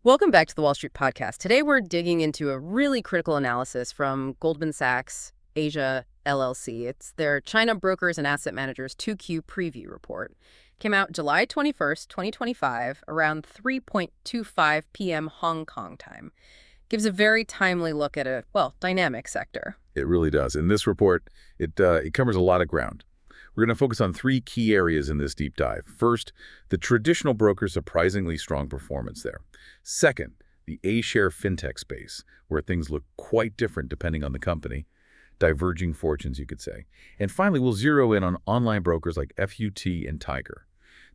Welcome back to the Wall Street Podcast. Today we're digging into a really critical analysis from Goldman Sachs Asia LLC. It's their China Brokers and Asset Managers 2Q preview report. Came out July 21st, 2025, around 3:25 p.m. Hong Kong time. Gives a very timely look at a, dynamic sector. It really does. In this report, it covers a lot of ground. We're going to focus on three key areas in this deep dive. First, the traditional broker's surprisingly strong performance there. Second, the A-share fintech space, where things look quite different depending on the company. Diverging fortunes, you could say. And finally, we'll zero in on online brokers like FUTU and Tiger.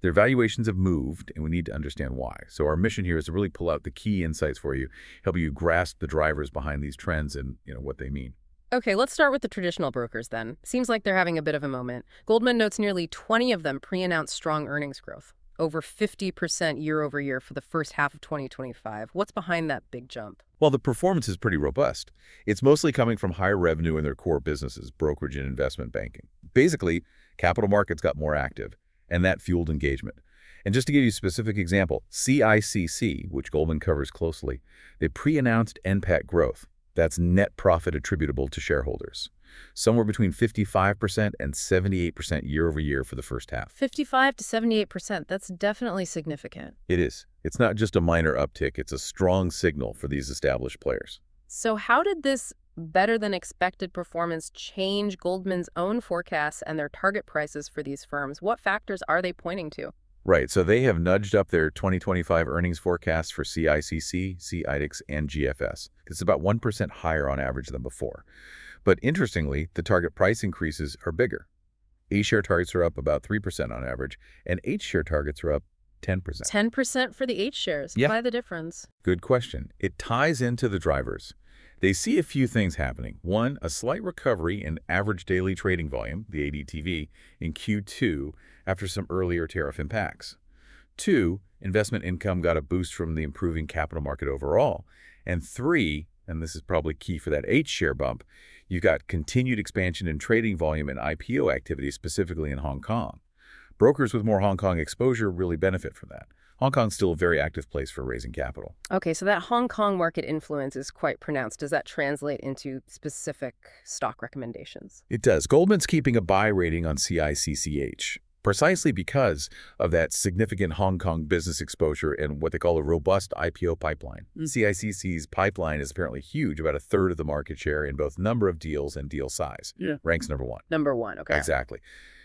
Their valuations have moved, and we need to understand why. So our mission here is to really pull out the key insights for you, help you grasp the drivers behind these trends and what they mean. Okay, let's start with the traditional brokers then. Seems like they're having a bit of a moment. Goldman notes nearly 20 of them pre-announced strong earnings growth, over 50% year over year for the first half of 2025. What's behind that big jump? Well, the performance is pretty robust. It's mostly coming from higher revenue in their core businesses, brokerage and investment banking. Basically, capital markets got more active, and that fueled engagement. And just to give you a specific example, CICC, which Goldman covers closely, they pre-announced NPAT growth. That's net profit attributable to shareholders, somewhere between 55% and 78% year over year for the first half. 55 to 78%, that's definitely significant. It is. It's not just a minor uptick, it's a strong signal for these established players. So how did this better-than-expected performance change Goldman's own forecasts and their target prices for these firms? What factors are they pointing to? Right, so they have nudged up their 2025 earnings forecasts for CICC, CICC, and GFS. It's about 1% higher on average than before. But interestingly, the target price increases are bigger. A-share targets are up about 3% on average, and H-share targets are up 10%. 10% for the H-shares. Yeah. Why the difference? Good question. It ties into the drivers. They see a few things happening. One, a slight recovery in average daily trading volume, the ADTV, in Q2 after some earlier tariff impacts. Two, investment income got a boost from the improving capital market overall. And three, and this is probably key for that H-share bump, you've got continued expansion in trading volume and IPO activity, specifically in Hong Kong. Brokers with more Hong Kong exposure really benefit from that. Hong Kong's still a very active place for raising capital. Okay, so that Hong Kong market influence is quite pronounced. Does that translate into specific stock recommendations? It does. Goldman's keeping a buy rating on CICCH, precisely because of that significant Hong Kong business exposure and what they call a robust IPO pipeline. CICC's pipeline is apparently huge, about a third of the market share in both number of deals and deal size. Yeah. Ranks number one. Number one, okay. Exactly.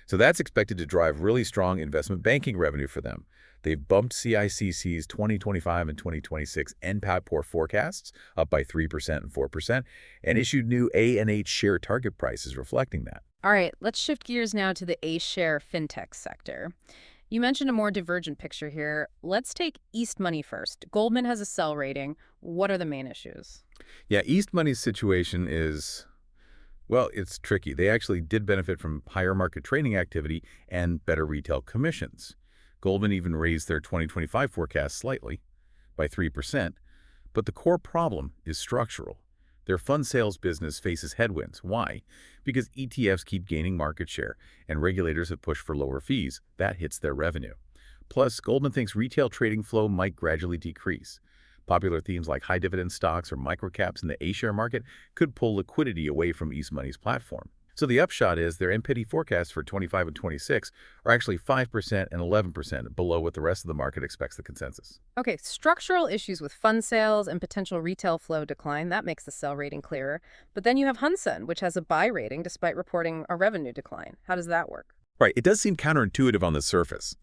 So that's expected to drive really strong investment banking revenue for them. They've bumped CICC's 2025 and 2026 NPAT forecasts up by 3% and 4% and issued new A and H share target prices reflecting that. All right, let's shift gears now to the A-share fintech sector. You mentioned a more divergent picture here. Let's take East Money first. Goldman has a sell rating. What are the main issues? Yeah, East Money's situation is, well, it's tricky. They actually did benefit from higher market trading activity and better retail commissions. Goldman even raised their 2025 forecast slightly, by 3%, but the core problem is structural. Their fund sales business faces headwinds. Why? Because ETFs keep gaining market share, and regulators have pushed for lower fees. That hits their revenue. Plus, Goldman thinks retail trading flow might gradually decrease. Popular themes like high dividend stocks or microcaps in the A-share market could pull liquidity away from East Money's platform. So the upshot is their NPAT forecasts for 25 and 26 are actually 5% and 11% below what the rest of the market expects the consensus. Okay, structural issues with fund sales and potential retail flow decline, that makes the sell rating clearer. But then you have Hundsun, which has a buy rating despite reporting a revenue decline. How does that work? Right, it does seem counterintuitive on the surface.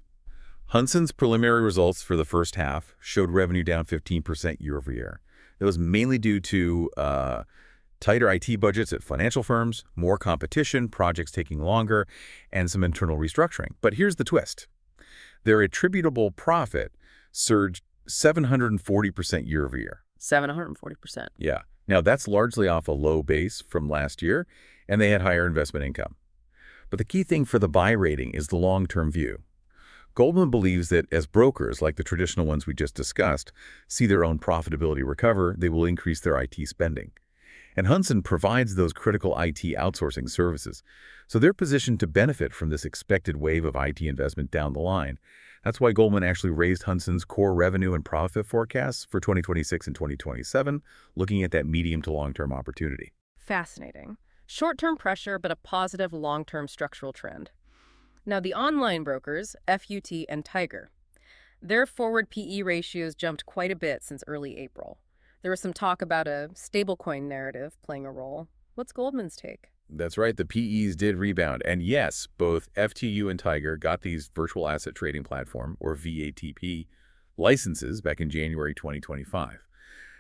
Hundsun's preliminary results for the first half showed revenue down 15% year over year. That was mainly due to tighter IT budgets at financial firms, more competition, projects taking longer, and some internal restructuring. But here's the twist. Their attributable profit surged 740% year over year. 740%. Yeah. Now, that's largely off a low base from last year, and they had higher investment income. But the key thing for the buy rating is the long-term view. Goldman believes that as brokers, like the traditional ones we just discussed, see their own profitability recover, they will increase their IT spending. And Hundsun provides those critical IT outsourcing services. So they're positioned to benefit from this expected wave of IT investment down the line. That's why Goldman actually raised Hunsun's core revenue and profit forecasts for 2026 and 2027, looking at that medium to long-term opportunity. Fascinating. Short-term pressure, but a positive long-term structural trend. Now, the online brokers, FUT and Tiger, their forward PE ratios jumped quite a bit since early April. There was some talk about a stablecoin narrative playing a role. What's Goldman's take? That's right, the PEs did rebound. And yes, both FTU and Tiger got these virtual asset trading platform, or VATP, licenses back in January 2025.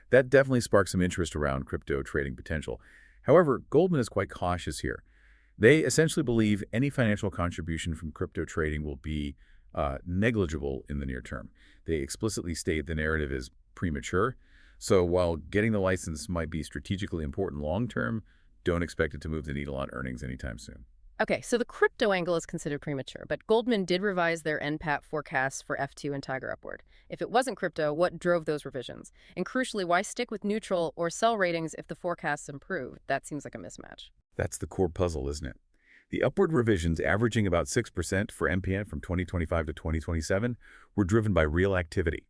That definitely sparked some interest around crypto trading potential. However, Goldman is quite cautious here. They essentially believe any financial contribution from crypto trading will be negligible in the near term. They explicitly state the narrative is premature. So while getting the license might be strategically important long term, don't expect it to move the needle on earnings anytime soon. Okay, so the crypto angle is considered premature, but Goldman did revise their NPAT forecasts for F2 and Tiger upward. If it wasn't crypto, what drove those revisions? And crucially, why stick with neutral or sell ratings if the forecasts improve? That seems like a mismatch. That's the core puzzle, isn't it? The upward revisions, averaging about 6% for MPN from 2025 to 2027, were driven by real activity.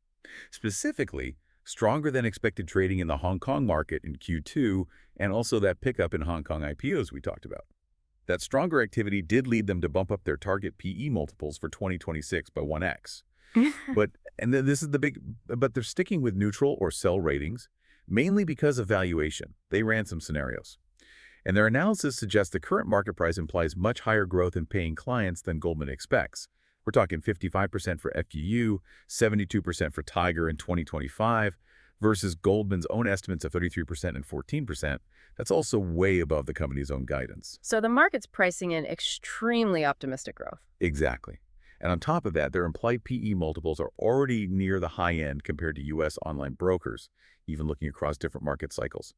Specifically, stronger than expected trading in the Hong Kong market in Q2, and also that pickup in Hong Kong IPOs we talked about. That stronger activity did lead them to bump up their target PE multiples for 2026 by 1x. And then this is the big, but they're sticking with neutral or sell ratings, mainly because of valuation. They ran some scenarios. And their analysis suggests the current market price implies much higher growth in paying clients than Goldman expects. We're talking 55% for FUU, 72% for Tiger in 2025, versus Goldman's own estimates of 33% and 14%. That's also way above the company's own guidance. So the market's pricing in extremely optimistic growth. Exactly. And on top of that, their implied PE multiples are already near the high end compared to U.S. online brokers, even looking across different market cycles.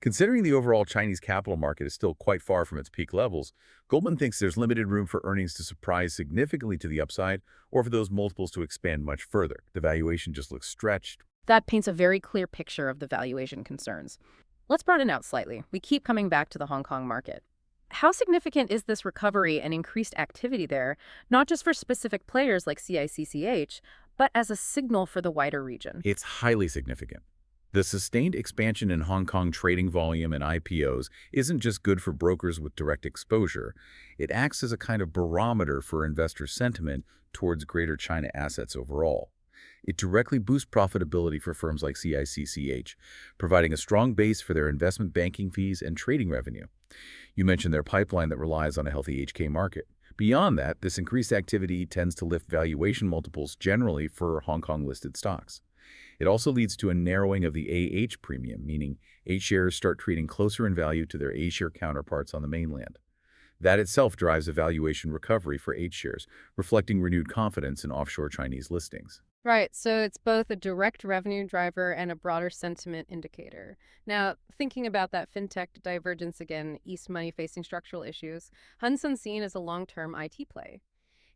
Considering the overall Chinese capital market is still quite far from its peak levels, Goldman thinks there's limited room for earnings to surprise significantly to the upside or for those multiples to expand much further. The valuation just looks stretched. That paints a very clear picture of the valuation concerns. Let's broaden out slightly. We keep coming back to the Hong Kong market. How significant is this recovery and increased activity there, not just for specific players like CICCH, but as a signal for the wider region? It's highly significant. The sustained expansion in Hong Kong trading volume and IPOs isn't just good for brokers with direct exposure. It acts as a kind of barometer for investor sentiment towards greater China assets overall. It directly boosts profitability for firms like CICCH, providing a strong base for their investment banking fees and trading revenue. You mentioned their pipeline that relies on a healthy HK market. Beyond that, this increased activity tends to lift valuation multiples generally for Hong Kong-listed stocks. It also leads to a narrowing of the AH premium, meaning H shares start trading closer in value to their A share counterparts on the mainland. That itself drives a valuation recovery for H shares, reflecting renewed confidence in offshore Chinese listings. Right, so it's both a direct revenue driver and a broader sentiment indicator. Now, thinking about that fintech divergence again, East money facing structural issues, Hundsun seen as a long-term IT play.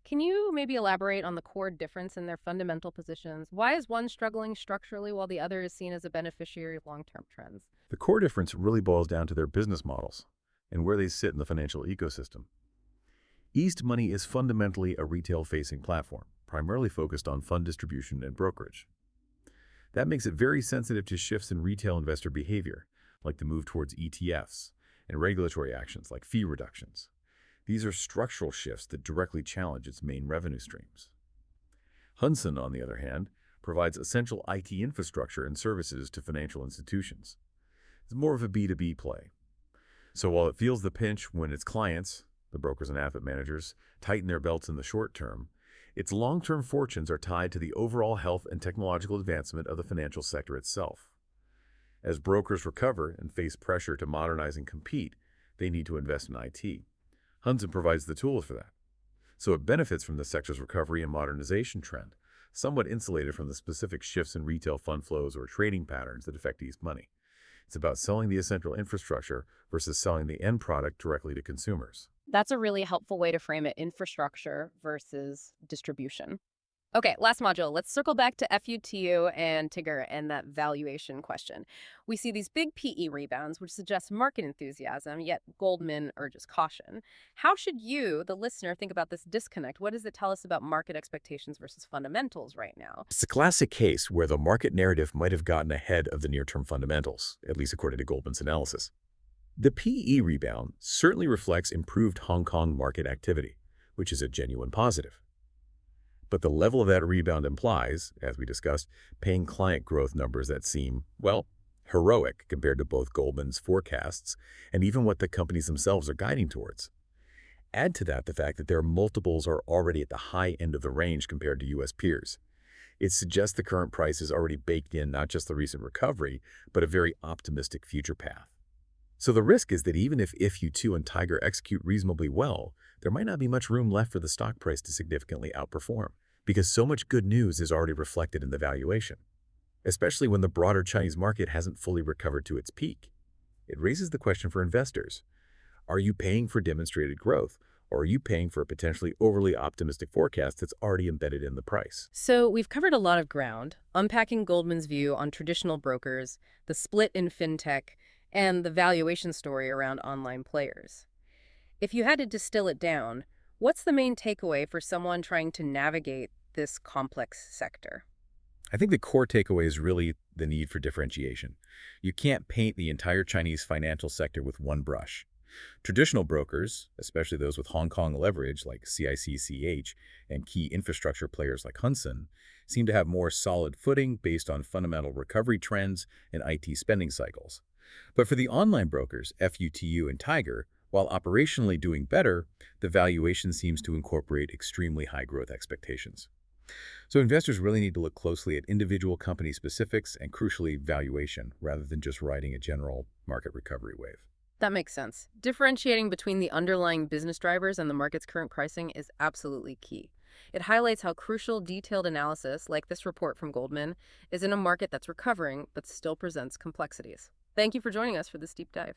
Can you maybe elaborate on the core difference in their fundamental positions? Why is one struggling structurally while the other is seen as a beneficiary of long-term trends? The core difference really boils down to their business models and where they sit in the financial ecosystem. East Money is fundamentally a retail-facing platform, primarily focused on fund distribution and brokerage. That makes it very sensitive to shifts in retail investor behavior, like the move towards ETFs, and regulatory actions like fee reductions. These are structural shifts that directly challenge its main revenue streams. Hundsun, on the other hand, provides essential IT infrastructure and services to financial institutions. It's more of a B2B play. So while it feels the pinch when its clients, the brokers and asset managers, tighten their belts in the short term, its long-term fortunes are tied to the overall health and technological advancement of the financial sector itself. As brokers recover and face pressure to modernize and compete, they need to invest in IT. Hundsun provides the tools for that. So it benefits from the sector's recovery and modernization trend, somewhat insulated from the specific shifts in retail fund flows or trading patterns that affect East Money. It's about selling the essential infrastructure versus selling the end product directly to consumers. That's a really helpful way to frame it, infrastructure versus distribution. Okay, last module. Let's circle back to FUTU and Tiger and that valuation question. We see these big PE rebounds, which suggests market enthusiasm, yet Goldman urges caution. How should you, the listener, think about this disconnect? What does it tell us about market expectations versus fundamentals right now? It's a classic case where the market narrative might have gotten ahead of the near-term fundamentals, at least according to Goldman's analysis. The PE rebound certainly reflects improved Hong Kong market activity, which is a genuine positive. But the level of that rebound implies, as we discussed, paying client growth numbers that seem, well, heroic compared to both Goldman's forecasts and even what the companies themselves are guiding towards. Add to that the fact that their multiples are already at the high end of the range compared to U.S. peers. It suggests the current price is already baked in not just the recent recovery, but a very optimistic future path. So the risk is that even if FUTU and Tiger execute reasonably well, there might not be much room left for the stock price to significantly outperform, because so much good news is already reflected in the valuation, especially when the broader Chinese market hasn't fully recovered to its peak. It raises the question for investors. Are you paying for demonstrated growth, or are you paying for a potentially overly optimistic forecast that's already embedded in the price? So we've covered a lot of ground, unpacking Goldman's view on traditional brokers, the split in fintech, and the valuation story around online players. If you had to distill it down, what's the main takeaway for someone trying to navigate this complex sector? I think the core takeaway is really the need for differentiation. You can't paint the entire Chinese financial sector with one brush. Traditional brokers, especially those with Hong Kong leverage like CICC and key infrastructure players like Hundsun, seem to have more solid footing based on fundamental recovery trends and IT spending cycles. But for the online brokers, FUTU and Tiger, while operationally doing better, the valuation seems to incorporate extremely high growth expectations. So investors really need to look closely at individual company specifics and, crucially, valuation, rather than just riding a general market recovery wave. That makes sense. Differentiating between the underlying business drivers and the market's current pricing is absolutely key. It highlights how crucial detailed analysis, like this report from Goldman, is in a market that's recovering but still presents complexities. Thank you for joining us for this deep dive.